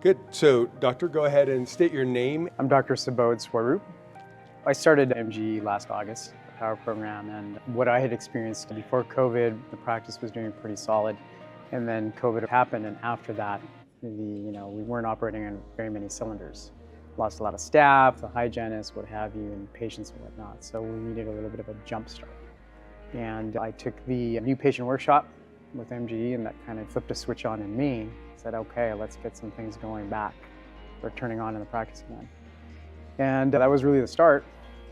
Good. So, doctor, go ahead and state your name. I'm Dr. Subodh Swaroop. I started MGE last August, the power program, and what I had experienced before COVID, the practice was doing pretty solid. And then COVID happened, and after that, we weren't operating on very many cylinders. Lost a lot of staff, the hygienists, what have you, and patients and whatnot. So we needed a little bit of a jump start. And I took the new patient workshop with MGE, and that kind of flipped a switch on in me. Said, okay, let's get some things going back, or turning on in the practice again. And that was really the start.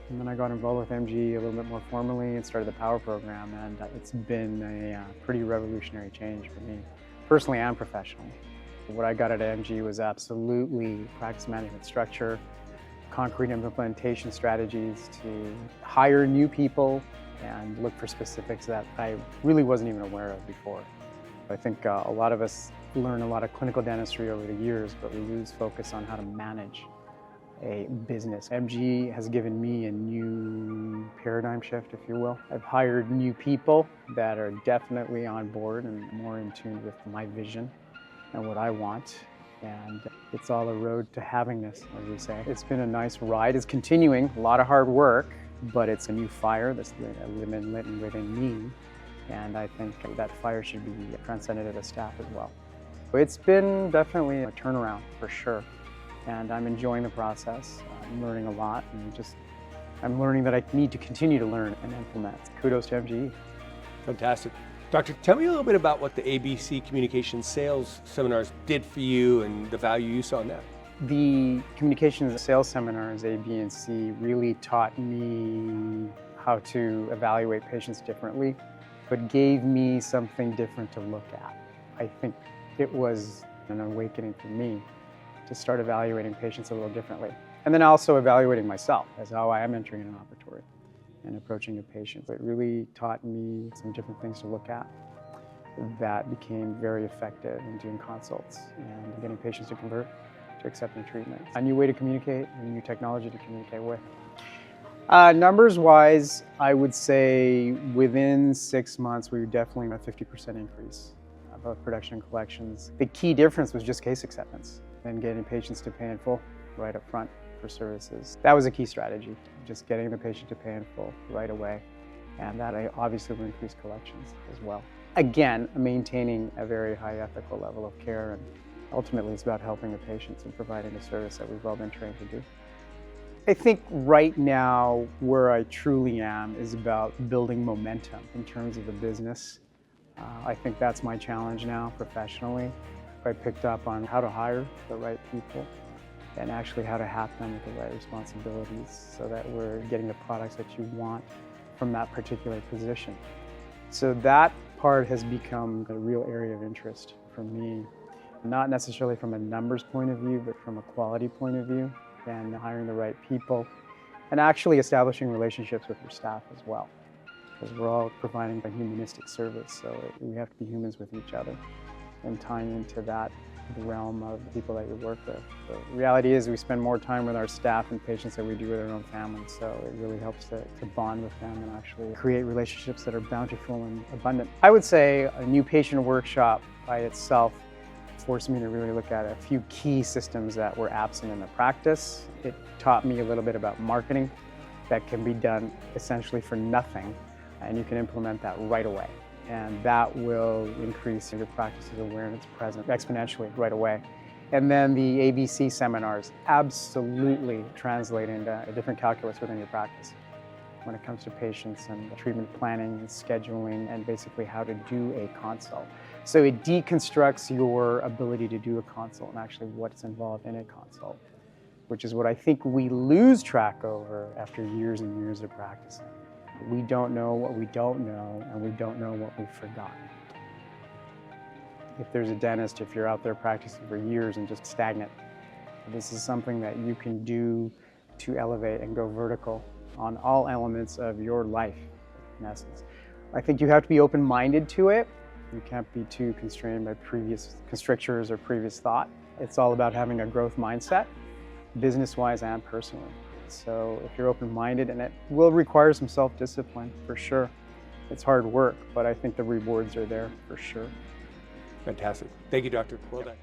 And then I got involved with MGE a little bit more formally and started the power program, and it's been a pretty revolutionary change for me, personally and professionally. What I got at MGE was absolutely practice management structure, concrete implementation strategies to hire new people and look for specifics that I really wasn't even aware of before. I think a lot of us learn a lot of clinical dentistry over the years, but we lose focus on how to manage a business. MGE has given me a new paradigm shift, if you will. I've hired new people that are definitely on board and more in tune with my vision and what I want. And it's all a road to havingness, as we say. It's been a nice ride. It's continuing, a lot of hard work, but it's a new fire that's lit within me. And I think that fire should be transcended to the staff as well. It's been definitely a turnaround for sure. And I'm enjoying the process. I'm learning a lot, and I'm learning that I need to continue to learn and implement. Kudos to MGE. Fantastic. Doctor, tell me a little bit about what the ABC Communication Sales Seminars did for you and the value you saw in that. The communications and sales seminars, A, B, and C, really taught me how to evaluate patients differently, but gave me something different to look at. I think it was an awakening for me to start evaluating patients a little differently. And then also evaluating myself as how I am entering an operatory and approaching a patient. It really taught me some different things to look at that became very effective in doing consults and getting patients to convert to accepting treatment. A new way to communicate, a new technology to communicate with. Numbers-wise, I would say within 6 months, we were definitely at a 50% increase of both production and collections. The key difference was just case acceptance and getting patients to pay in full right up front for services. That was a key strategy, just getting the patient to pay in full right away. And that obviously will increase collections as well. Again, maintaining a very high ethical level of care, and ultimately it's about helping the patients and providing the service that we've all been trained to do. I think right now where I truly am is about building momentum in terms of the business. I think that's my challenge now professionally. I picked up on how to hire the right people and actually how to have them with the right responsibilities so that we're getting the products that you want from that particular position. So that part has become a real area of interest for me, not necessarily from a numbers point of view, but from a quality point of view, and hiring the right people and actually establishing relationships with your staff as well, because we're all providing a humanistic service, so we have to be humans with each other and tying into that realm of the people that you work with. The reality is we spend more time with our staff and patients than we do with our own families, so it really helps to bond with them and actually create relationships that are bountiful and abundant. I would say a new patient workshop by itself forced me to really look at a few key systems that were absent in the practice. It taught me a little bit about marketing that can be done essentially for nothing, and you can implement that right away. And that will increase your practice's awareness present exponentially right away. And then the ABC seminars absolutely translate into a different calculus within your practice when it comes to patients and treatment planning and scheduling and basically how to do a consult. So it deconstructs your ability to do a consult and actually what's involved in a consult, which is what I think we lose track over after years and years of practicing. We don't know what we don't know, and we don't know what we've forgotten. If there's a dentist, if you're out there practicing for years and just stagnant, this is something that you can do to elevate and go vertical on all elements of your life, in essence. I think you have to be open-minded to it. You can't be too constrained by previous constrictures or previous thought. It's all about having a growth mindset, business-wise and personally. So if you're open-minded, and it will require some self-discipline for sure. It's hard work, but I think the rewards are there for sure. Fantastic. Thank you, Doctor. Well done.